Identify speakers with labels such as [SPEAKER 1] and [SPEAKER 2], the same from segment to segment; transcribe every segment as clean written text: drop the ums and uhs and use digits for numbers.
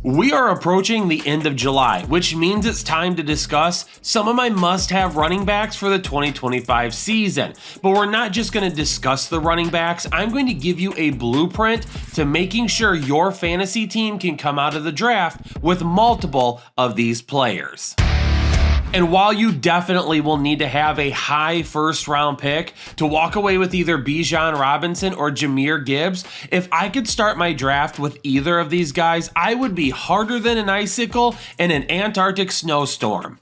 [SPEAKER 1] We are approaching the end of July, which means it's time to discuss some of my must-have running backs for the 2025 season. But we're not just going to discuss the running backs, I'm going to give you a blueprint to making sure your fantasy team can come out of the draft with multiple of these players. And while you definitely will need to have a high first round pick to walk away with either Bijan Robinson or Jahmyr Gibbs, if I could start my draft with either of these guys, I would be harder than an icicle in an Antarctic snowstorm.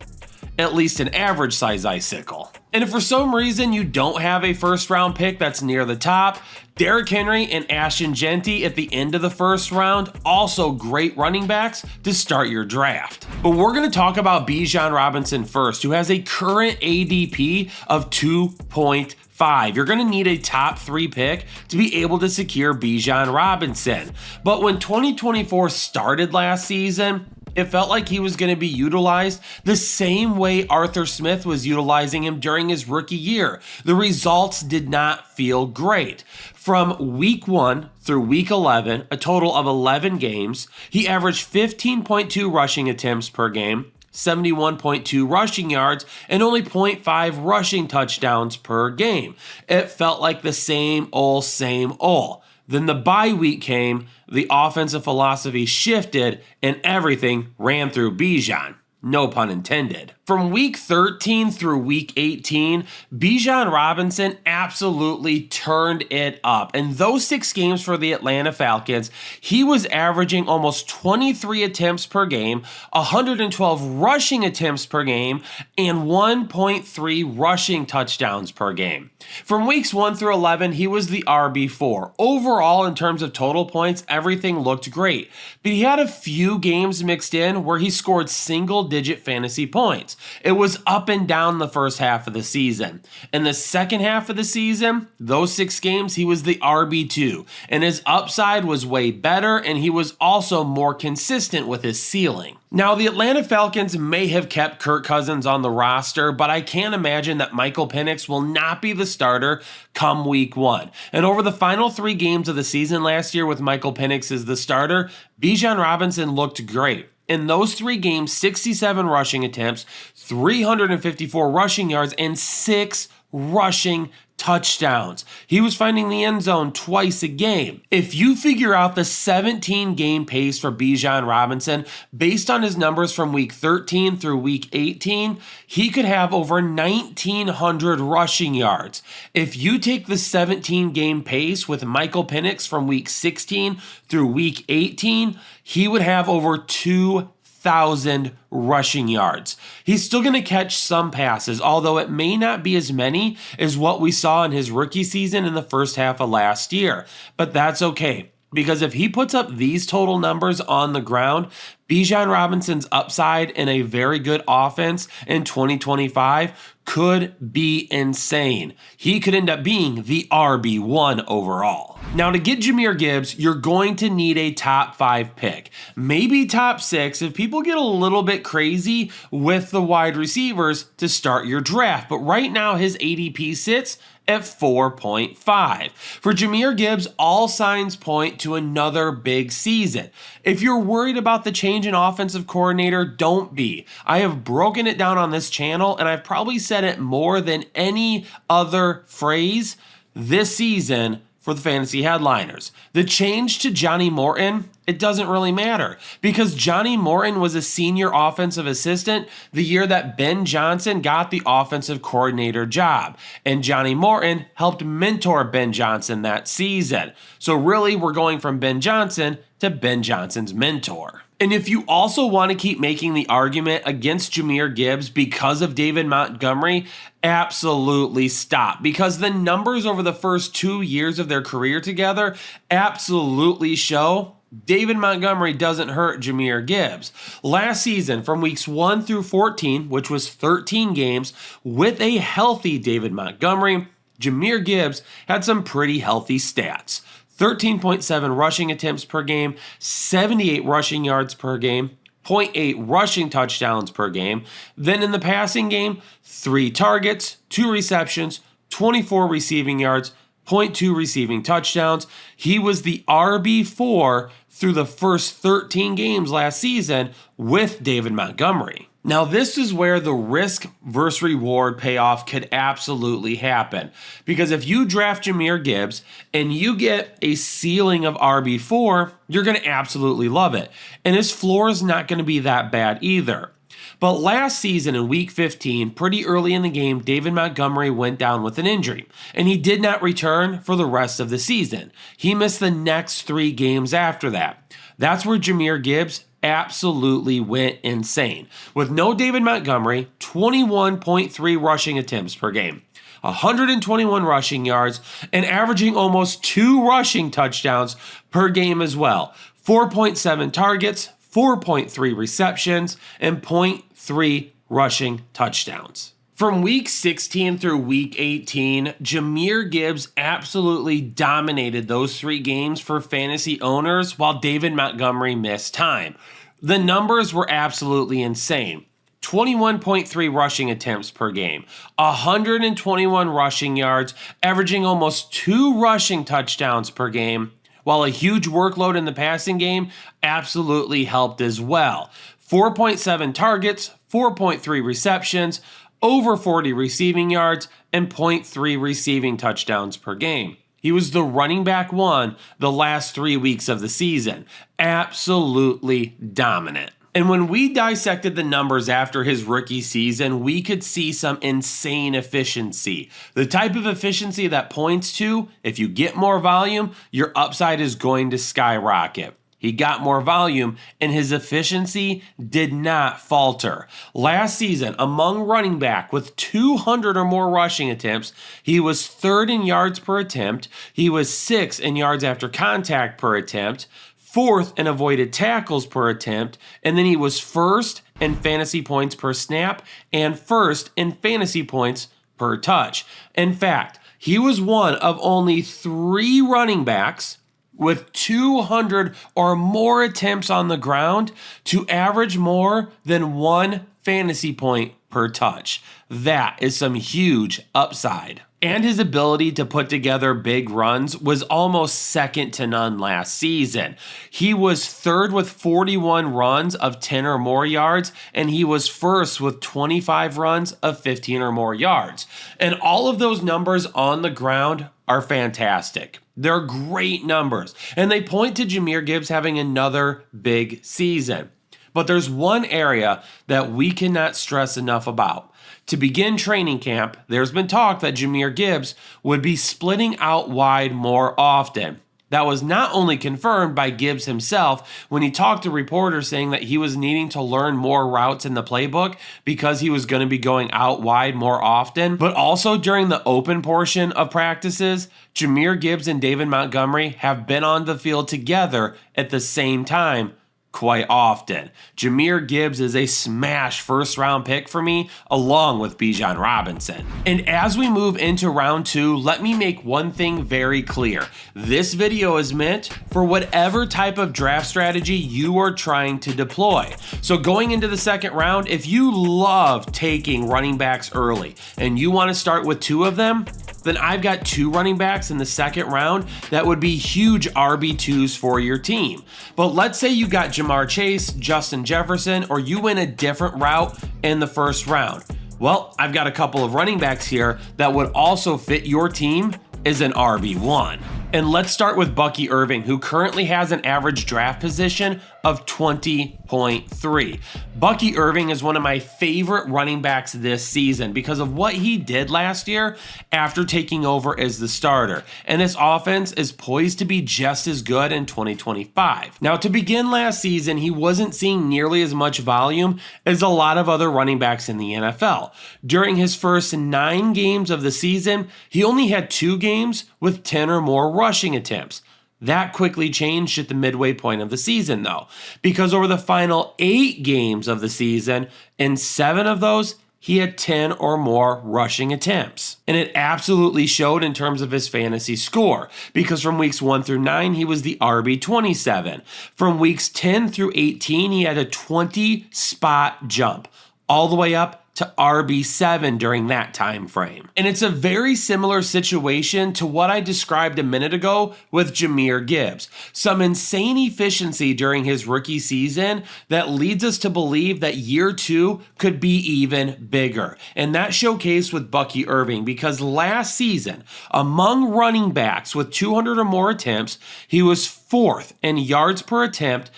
[SPEAKER 1] At least an average size icicle. And if for some reason you don't have a first round pick that's near the top, Derrick Henry and Ashton Genty at the end of the first round, also great running backs to start your draft. But we're going to talk about Bijan Robinson first, who has a current ADP of 2.5. You're going to need a top 3 pick to be able to secure Bijan Robinson. But when 2024 started last season, it felt like he was going to be utilized the same way Arthur Smith was utilizing him during his rookie year. The results did not feel great. From week 1 through week 11, a total of 11 games, he averaged 15.2 rushing attempts per game, 71.2 rushing yards, and only 0.5 rushing touchdowns per game. It felt like the same old. Then the bye week came, the offensive philosophy shifted, and everything ran through Bijan. No pun intended. From week 13 through week 18, Bijan Robinson absolutely turned it up. And those 6 games for the Atlanta Falcons, he was averaging almost 23 attempts per game, 112 rushing attempts per game, and 1.3 rushing touchdowns per game. From weeks 1 through 11, he was the RB4. Overall, in terms of total points, everything looked great. But he had a few games mixed in where he scored single-digit fantasy points. It was up and down the first half of the season. In the second half of the season, those 6 games, he was the RB2, and his upside was way better, and he was also more consistent with his ceiling. Now, the Atlanta Falcons may have kept Kirk Cousins on the roster, but I can't imagine that Michael Penix will not be the starter come week 1. And over the final 3 games of the season last year with Michael Penix as the starter, Bijan Robinson looked great. In those 3 games, 67 rushing attempts, 354 rushing yards, and 6 rushing touchdowns. He was finding the end zone twice a game. If you figure out the 17-game pace for Bijan Robinson, based on his numbers from week 13 through week 18, he could have over 1,900 rushing yards. If you take the 17-game pace with Michael Penix from week 16 through week 18, he would have over 2,000 rushing yards. He's still going to catch some passes, although it may not be as many as what we saw in his rookie season in the first half of last year. But that's okay, because if he puts up these total numbers on the ground, Bijan Robinson's upside in a very good offense in 2025 could be insane. He could end up being the RB1 overall. Now, to get Jahmyr Gibbs, you're going to need a top 5 pick, maybe top 6 if people get a little bit crazy with the wide receivers to start your draft. But right now, his ADP sits at 4.5. For Jahmyr Gibbs, all signs point to another big season. If you're worried about the change in offensive coordinator, don't be. I have broken it down on this channel, and I've probably said it more than any other phrase this season for the fantasy headliners. The change to Johnny Morton, it doesn't really matter, because Johnny Morton was a senior offensive assistant the year that Ben Johnson got the offensive coordinator job, and Johnny Morton helped mentor Ben Johnson that season. So really, we're going from Ben Johnson to Ben Johnson's mentor. And if you also want to keep making the argument against Jahmyr Gibbs because of David Montgomery, absolutely stop. Because the numbers over the first 2 years of their career together absolutely show David Montgomery doesn't hurt Jahmyr Gibbs. Last season, from weeks 1 through 14, which was 13 games, with a healthy David Montgomery, Jahmyr Gibbs had some pretty healthy stats. 13.7 rushing attempts per game, 78 rushing yards per game, 0.8 rushing touchdowns per game. Then in the passing game, 3 targets, 2 receptions, 24 receiving yards, 0.2 receiving touchdowns. He was the RB4 through the first 13 games last season with David Montgomery. Now, this is where the risk versus reward payoff could absolutely happen. Because if you draft Jahmyr Gibbs and you get a ceiling of RB4, you're going to absolutely love it. And his floor is not going to be that bad either. But last season in week 15, pretty early in the game, David Montgomery went down with an injury, and he did not return for the rest of the season. He missed the next 3 games after that. That's where Jahmyr Gibbs absolutely went insane. With no David Montgomery, 21.3 rushing attempts per game, 121 rushing yards, and averaging almost 2 rushing touchdowns per game as well. 4.7 targets, 4.3 receptions, and 0.3 rushing touchdowns. From week 16 through week 18, Jahmyr Gibbs absolutely dominated those 3 games for fantasy owners while David Montgomery missed time. The numbers were absolutely insane. 21.3 rushing attempts per game, 121 rushing yards, averaging almost 2 rushing touchdowns per game, while a huge workload in the passing game absolutely helped as well. 4.7 targets, 4.3 receptions, over 40 receiving yards, and 0.3 receiving touchdowns per game. He was the running back 1 the last 3 weeks of the season. Absolutely dominant. And when we dissected the numbers after his rookie season, we could see some insane efficiency. The type of efficiency that points to, if you get more volume, your upside is going to skyrocket. He got more volume, and his efficiency did not falter. Last season, among running back with 200 or more rushing attempts, he was 3rd in yards per attempt. He was 6th in yards after contact per attempt, 4th in avoided tackles per attempt, and then he was 1st in fantasy points per snap and 1st in fantasy points per touch. In fact, he was one of only 3 running backs with 200 or more attempts on the ground to average more than 1 fantasy point per touch. That is some huge upside. And his ability to put together big runs was almost second to none last season. He was 3rd with 41 runs of 10 or more yards, and he was 1st with 25 runs of 15 or more yards. And all of those numbers on the ground are fantastic. They're great numbers, and they point to Jahmyr Gibbs having another big season. But there's one area that we cannot stress enough about. To begin training camp, there's been talk that Jahmyr Gibbs would be splitting out wide more often. That was not only confirmed by Gibbs himself when he talked to reporters saying that he was needing to learn more routes in the playbook because he was going to be going out wide more often, but also during the open portion of practices, Jahmyr Gibbs and David Montgomery have been on the field together at the same time quite often. Jahmyr Gibbs is a smash first-round pick for me, along with Bijan Robinson. And as we move into round 2, let me make one thing very clear. This video is meant for whatever type of draft strategy you are trying to deploy. So going into the second round, if you love taking running backs early and you want to start with 2 of them, then I've got 2 running backs in the second round that would be huge RB2s for your team. But let's say you got Ja'Marr Chase, Justin Jefferson, or you went a different route in the first round. Well, I've got a couple of running backs here that would also fit your team as an RB1. And let's start with Bucky Irving, who currently has an average draft position of 20.3. Bucky Irving is one of my favorite running backs this season because of what he did last year after taking over as the starter. And this offense is poised to be just as good in 2025. Now, to begin last season, he wasn't seeing nearly as much volume as a lot of other running backs in the NFL. During his first 9 games of the season, he only had 2 games with 10 or more rushing attempts. That quickly changed at the midway point of the season, though, because over the final 8 games of the season, in 7 of those, he had 10 or more rushing attempts. And it absolutely showed in terms of his fantasy score, because from weeks 1 through 9, he was the RB27. From weeks 10 through 18, he had a 20-spot jump, all the way up to RB7 during that time frame. And it's a very similar situation to what I described a minute ago with Jahmyr Gibbs. Some insane efficiency during his rookie season that leads us to believe that year 2 could be even bigger. And that showcased with Bucky Irving, because last season, among running backs with 200 or more attempts, he was 4th in yards per attempt,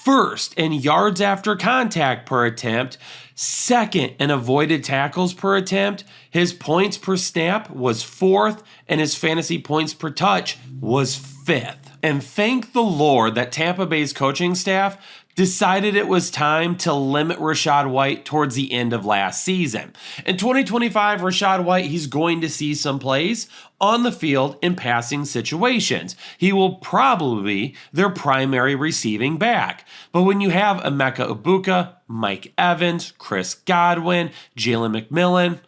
[SPEAKER 1] 1st in yards after contact per attempt, 2nd in avoided tackles per attempt. His points per snap was 4th, and his fantasy points per touch was 5th. And thank the Lord that Tampa Bay's coaching staff decided it was time to limit Rachaad White towards the end of last season. In 2025, Rachaad White, he's going to see some plays on the field in passing situations. He will probably be their primary receiving back. But when you have Emeka Egbuka, Mike Evans, Chris Godwin, Jalen McMillan,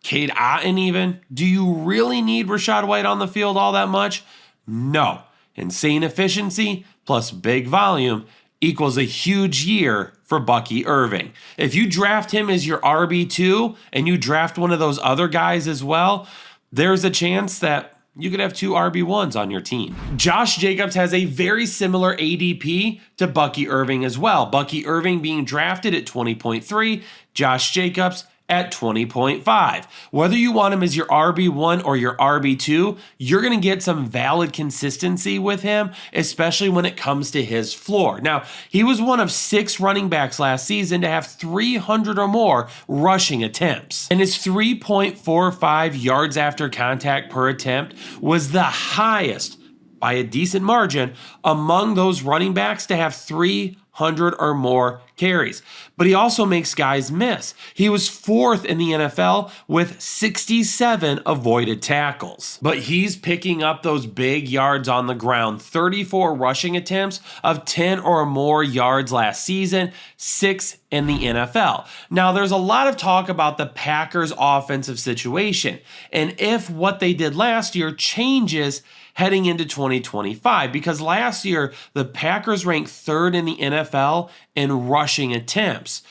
[SPEAKER 1] Cade Otton even, do you really need Rachaad White on the field all that much? No. Insane efficiency plus big volume equals a huge year for Bucky Irving. If you draft him as your RB2 and you draft one of those other guys as well, there's a chance that you could have 2 RB1s on your team. Josh Jacobs has a very similar ADP to Bucky Irving as well. Bucky Irving being drafted at 20.3, Josh Jacobs at 20.5. Whether you want him as your RB1 or your RB2, you're going to get some valid consistency with him, especially when it comes to his floor. Now, he was one of 6 running backs last season to have 300 or more rushing attempts. And his 3.45 yards after contact per attempt was the highest by a decent margin among those running backs to have 300 or more carries. But he also makes guys miss. He was 4th in the NFL with 67 avoided tackles. But he's picking up those big yards on the ground. 34 rushing attempts of 10 or more yards last season, 6 in the NFL. Now, there's a lot of talk about the Packers' offensive situation, and if what they did last year changes heading into 2025, because last year the Packers ranked 3rd in the NFL in rushing attempts.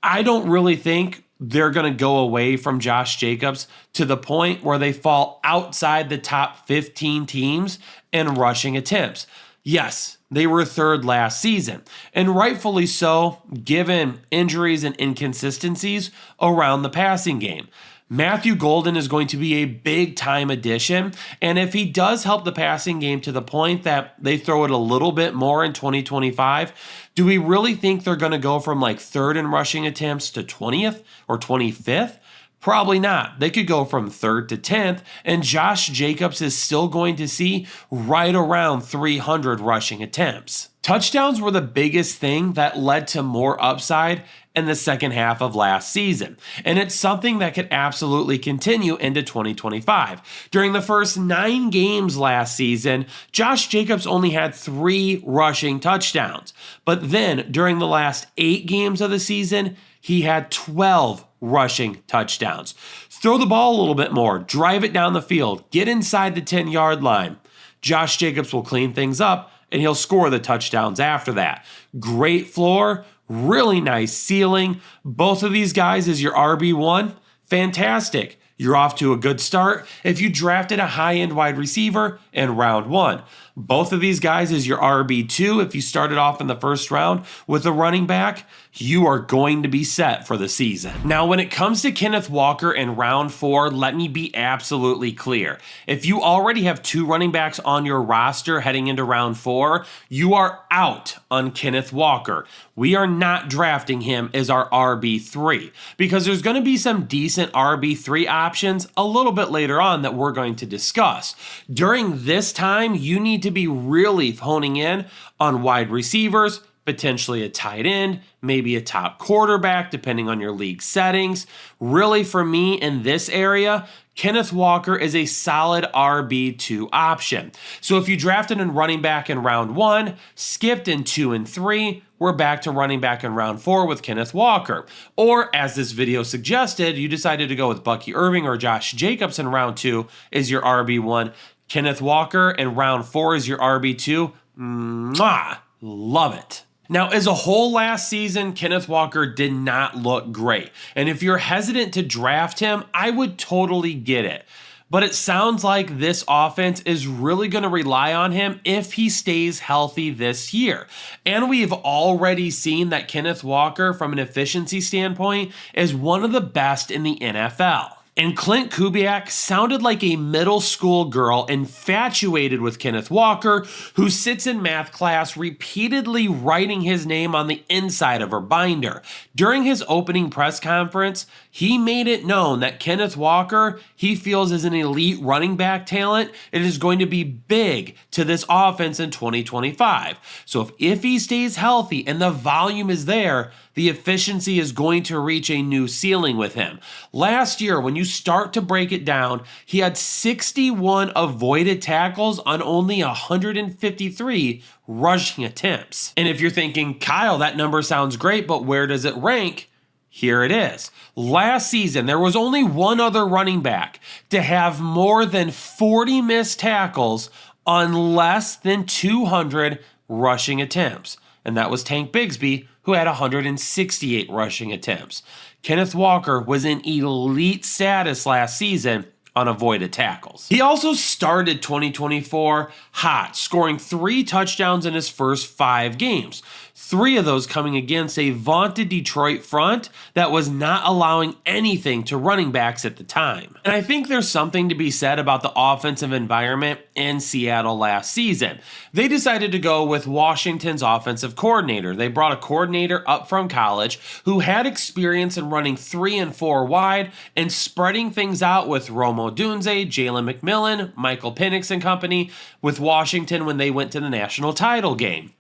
[SPEAKER 1] I don't really think they're going to go away from Josh Jacobs to the point where they fall outside the top 15 teams in rushing attempts. Yes, they were 3rd last season, and rightfully so, given injuries and inconsistencies around the passing game. Matthew Golden is going to be a big-time addition, and if he does help the passing game to the point that they throw it a little bit more in 2025, do we really think they're going to go from like 3rd in rushing attempts to 20th or 25th? Probably not. They could go from 3rd to 10th, and Josh Jacobs is still going to see right around 300 rushing attempts. Touchdowns were the biggest thing that led to more upside in the second half of last season, and it's something that could absolutely continue into 2025. During the first 9 games last season, Josh Jacobs only had 3 rushing touchdowns, but then during the last 8 games of the season, he had 12 rushing touchdowns. Throw the ball a little bit more, drive it down the field, get inside the 10-yard line. Josh Jacobs will clean things up, and he'll score the touchdowns after that. Great floor, really nice ceiling. Both of these guys as your RB1, fantastic. You're off to a good start if you drafted a high-end wide receiver in round 1. Both of these guys as your RB2, if you started off in the first round with a running back, you are going to be set for the season. Now, when it comes to Kenneth Walker in round 4, let me be absolutely clear. If you already have 2 running backs on your roster heading into round 4, you are out on Kenneth Walker. We are not drafting him as our RB3 because there's going to be some decent RB3 options a little bit later on that we're going to discuss. During this time, you need to be really honing in on wide receivers, potentially a tight end, maybe a top quarterback, depending on your league settings. Really, for me in this area, Kenneth Walker is a solid RB2 option. So if you drafted a running back in round 1, skipped in 2 and 3, we're back to running back in round 4 with Kenneth Walker. Or, as this video suggested, you decided to go with Bucky Irving or Josh Jacobs in round 2 as your RB1. Kenneth Walker in round 4 is your RB2. Mwah! Love it. Now, as a whole last season, Kenneth Walker did not look great. And if you're hesitant to draft him, I would totally get it. But it sounds like this offense is really going to rely on him if he stays healthy this year. And we've already seen that Kenneth Walker, from an efficiency standpoint, is one of the best in the NFL. And Clint Kubiak sounded like a middle school girl infatuated with Kenneth Walker, who sits in math class repeatedly writing his name on the inside of her binder. During his opening press conference, he made it known that Kenneth Walker, he feels, is an elite running back talent. It is going to be big to this offense in 2025. So if he stays healthy and the volume is there, the efficiency is going to reach a new ceiling with him. Last year, when you start to break it down, he had 61 avoided tackles on only 153 rushing attempts. And if you're thinking, Kyle, that number sounds great, but where does it rank? Here it is. Last season, there was only one other running back to have more than 40 missed tackles on less than 200 rushing attempts. And that was Tank Bigsby, who had 168 rushing attempts. Kenneth Walker was in elite status last season on avoided tackles. He also started 2024 hot, scoring 3 touchdowns in his first 5 games. 3 of those coming against a vaunted Detroit front that was not allowing anything to running backs at the time. And I think there's something to be said about the offensive environment in Seattle last season. They decided to go with Washington's offensive coordinator. They brought a coordinator up from college who had experience in running 3 and 4 wide and spreading things out with Rome Odunze, Jalen McMillan, Michael Penix and company with Washington when they went to the national title game.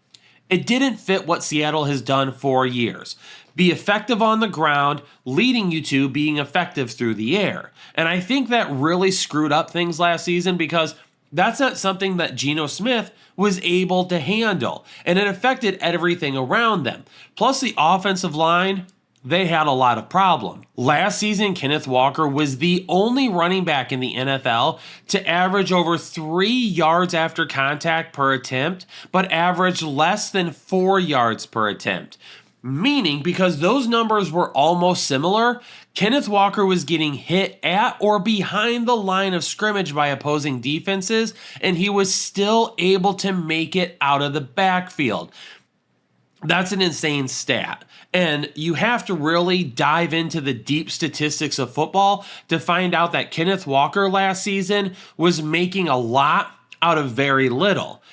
[SPEAKER 1] It didn't fit what Seattle has done for years. Be effective on the ground, leading you to being effective through the air. And I think that really screwed up things last season because that's not something that Geno Smith was able to handle. And it affected everything around them. Plus the offensive line, they had a lot of problems. Last season, Kenneth Walker was the only running back in the NFL to average over 3 yards after contact per attempt, but average less than 4 yards per attempt. Meaning, because those numbers were almost similar, Kenneth Walker was getting hit at or behind the line of scrimmage by opposing defenses, and he was still able to make it out of the backfield. That's an insane stat. And you have to really dive into the deep statistics of football to find out that Kenneth Walker last season was making a lot out of very little.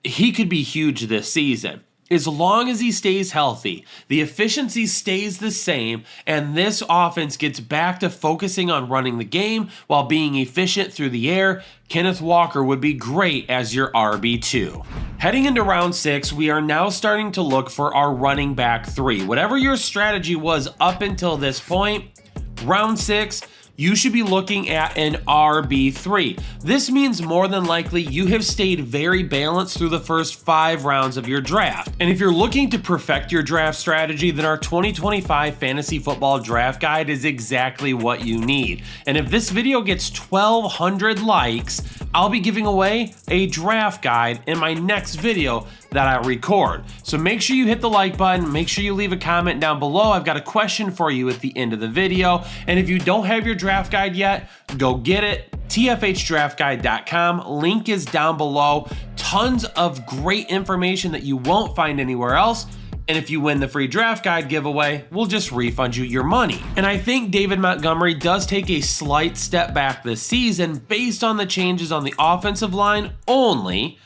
[SPEAKER 1] He could be huge this season. As long as he stays healthy, the efficiency stays the same, and this offense gets back to focusing on running the game while being efficient through the air, Kenneth Walker would be great as your RB2. Heading into round 6, we are now starting to look for our running back 3. Whatever your strategy was up until this point, round 6, you should be looking at an RB3. This means more than likely you have stayed very balanced through the first 5 rounds of your draft. And if you're looking to perfect your draft strategy, then our 2025 Fantasy Football Draft Guide is exactly what you need. And if this video gets 1,200 likes, I'll be giving away a draft guide in my next video that I record. So make sure you hit the like button, make sure you leave a comment down below. I've got a question for you at the end of the video. And if you don't have your draft guide yet, go get it. tfhdraftguide.com. Link is down below. Tons of great information that you won't find anywhere else. And if you win the free draft guide giveaway, we'll just refund you your money. And I think David Montgomery does take a slight step back this season based on the changes on the offensive line only.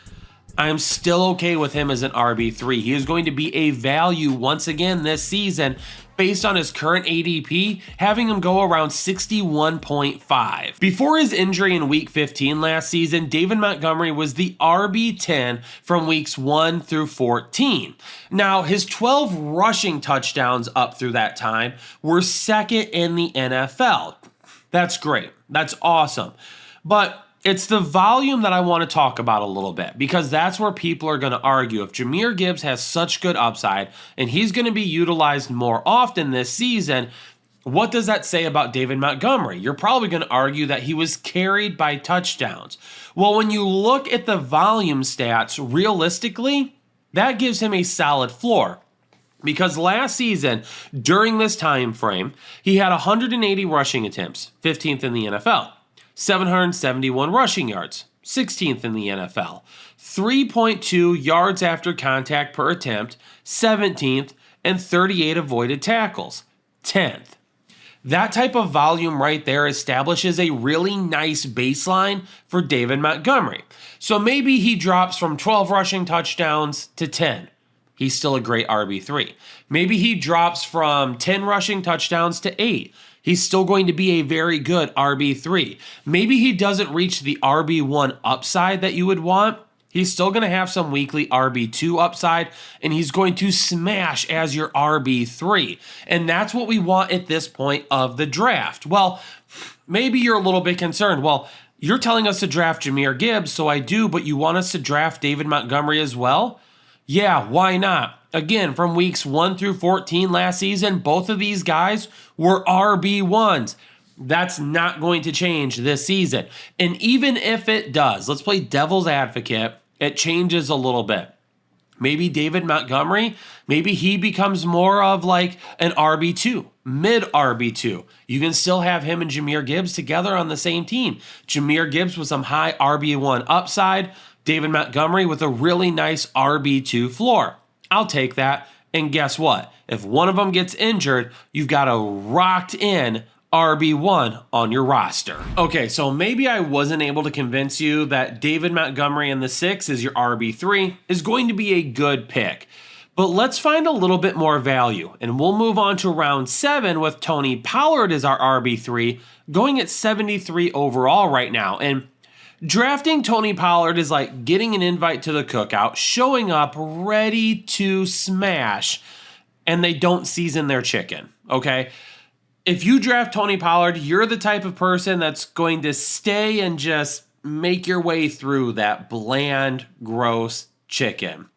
[SPEAKER 1] I'm still okay with him as an RB3. He is going to be a value once again this season based on his current ADP, having him go around 61.5. Before his injury in week 15 last season, David Montgomery was the RB10 from weeks 1 through 14. Now, his 12 rushing touchdowns up through that time were second in the NFL. That's great. That's awesome. But it's the volume that I want to talk about a little bit because that's where people are going to argue. If Jahmyr Gibbs has such good upside and he's going to be utilized more often this season, what does that say about David Montgomery? You're probably going to argue that he was carried by touchdowns. Well, when you look at the volume stats, realistically, That gives him a solid floor. Because last season, during this time frame, he had 180 rushing attempts, 15th in the NFL, 771 rushing yards, 16th in the NFL, 3.2 yards after contact per attempt, 17th, and 38 avoided tackles, 10th. That type of volume right there establishes a really nice baseline for David Montgomery. So maybe he drops from 12 rushing touchdowns to 10. He's still a great RB3. Maybe he drops from 10 rushing touchdowns to 8. He's still going to be a very good RB3. Maybe he doesn't reach the RB1 upside that you would want. He's still going to have some weekly RB2 upside, and he's going to smash as your RB3. And that's what we want at this point of the draft. Well, maybe you're a little bit concerned. Well, you're telling us to draft Jahmyr Gibbs, so I do, but you want us to draft David Montgomery as well? Yeah, why not? Again, from weeks 1 through 14 last season, both of these guys were RB1s. That's not going to change this season. And even if it does, let's play devil's advocate, it changes a little bit. Maybe David Montgomery, maybe he becomes more of like an RB2, mid RB2. You can still have him and Jahmyr Gibbs together on the same team. Jahmyr Gibbs with some high RB1 upside, David Montgomery with a really nice RB2 floor. I'll take that. And guess what? If one of them gets injured, you've got a rocked in RB1 on your roster. Okay, so maybe I wasn't able to convince you that David Montgomery in the 6 is your RB3 is going to be a good pick. But let's find a little bit more value, and we'll move on to round 7 with Tony Pollard as our RB3, going at 73 overall right now. And drafting Tony Pollard is like getting an invite to the cookout, showing up ready to smash, and they don't season their chicken, okay? If you draft Tony Pollard, you're the type of person that's going to stay and just make your way through that bland, gross chicken.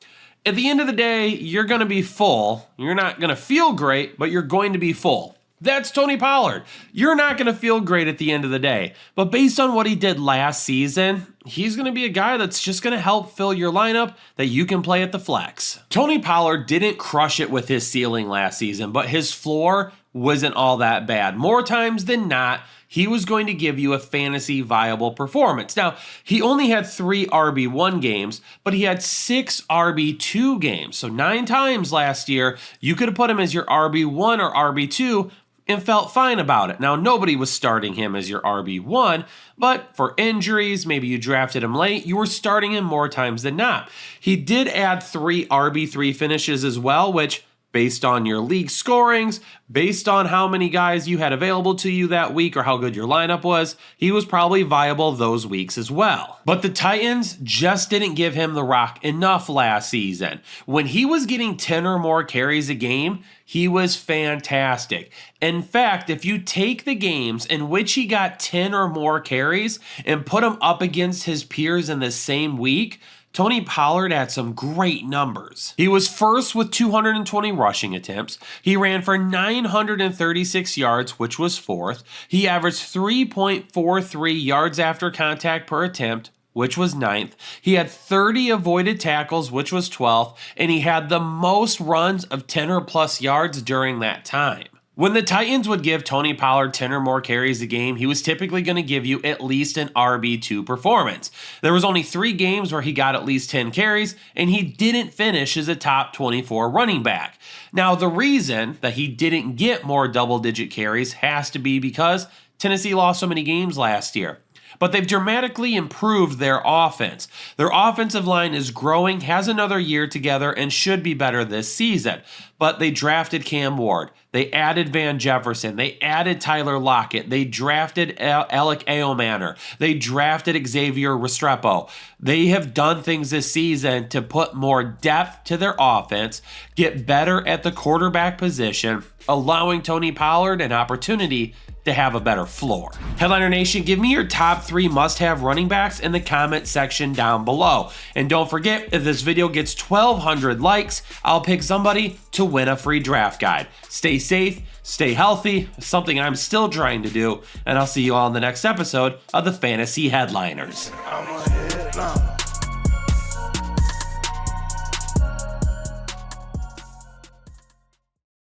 [SPEAKER 1] At the end of the day, you're going to be full. You're not going to feel great, but you're going to be full. That's Tony Pollard. You're not going to feel great at the end of the day. But based on what he did last season, he's going to be a guy that's just going to help fill your lineup that you can play at the flex. Tony Pollard didn't crush it with his ceiling last season, but his floor wasn't all that bad. More times than not, he was going to give you a fantasy viable performance. Now, he only had 3 RB1 games, but he had 6 RB2 games. So 9 times last year, you could have put him as your RB1 or RB2 and felt fine about it. Now, nobody was starting him as your RB1, but for injuries, maybe you drafted him late, you were starting him more times than not. He did add 3 RB3 finishes as well, which based on your league scorings, based on how many guys you had available to you that week or how good your lineup was, he was probably viable those weeks as well. But the Titans just didn't give him the rock enough last season. When he was getting 10 or more carries a game, he was fantastic. In fact, if you take the games in which he got 10 or more carries and put them up against his peers in the same week, Tony Pollard had some great numbers. He was first with 220 rushing attempts. He ran for 936 yards, which was 4th. He averaged 3.43 yards after contact per attempt, which was 9th. He had 30 avoided tackles, which was 12th. And he had the most runs of 10 or plus yards during that time. When the Titans would give Tony Pollard 10 or more carries a game, he was typically going to give you at least an RB2 performance. There was only 3 games where he got at least 10 carries, and he didn't finish as a top 24 running back. Now, the reason that he didn't get more double-digit carries has to be because Tennessee lost so many games last year. But they've dramatically improved their offense. Their offensive line is growing, has another year together, and should be better this season. But they drafted Cam Ward. They added Van Jefferson. They added Tyler Lockett. They drafted Alec Eomanor. They drafted Xavier Restrepo. They have done things this season to put more depth to their offense, get better at the quarterback position, allowing Tony Pollard an opportunity to have a better floor. Headliner Nation, give me your top 3 must-have running backs in the comment section down below. And don't forget, if this video gets 1,200 likes, I'll pick somebody to win a free draft guide. Stay safe, stay healthy, something I'm still trying to do, and I'll see you all in the next episode of the Fantasy Headliners.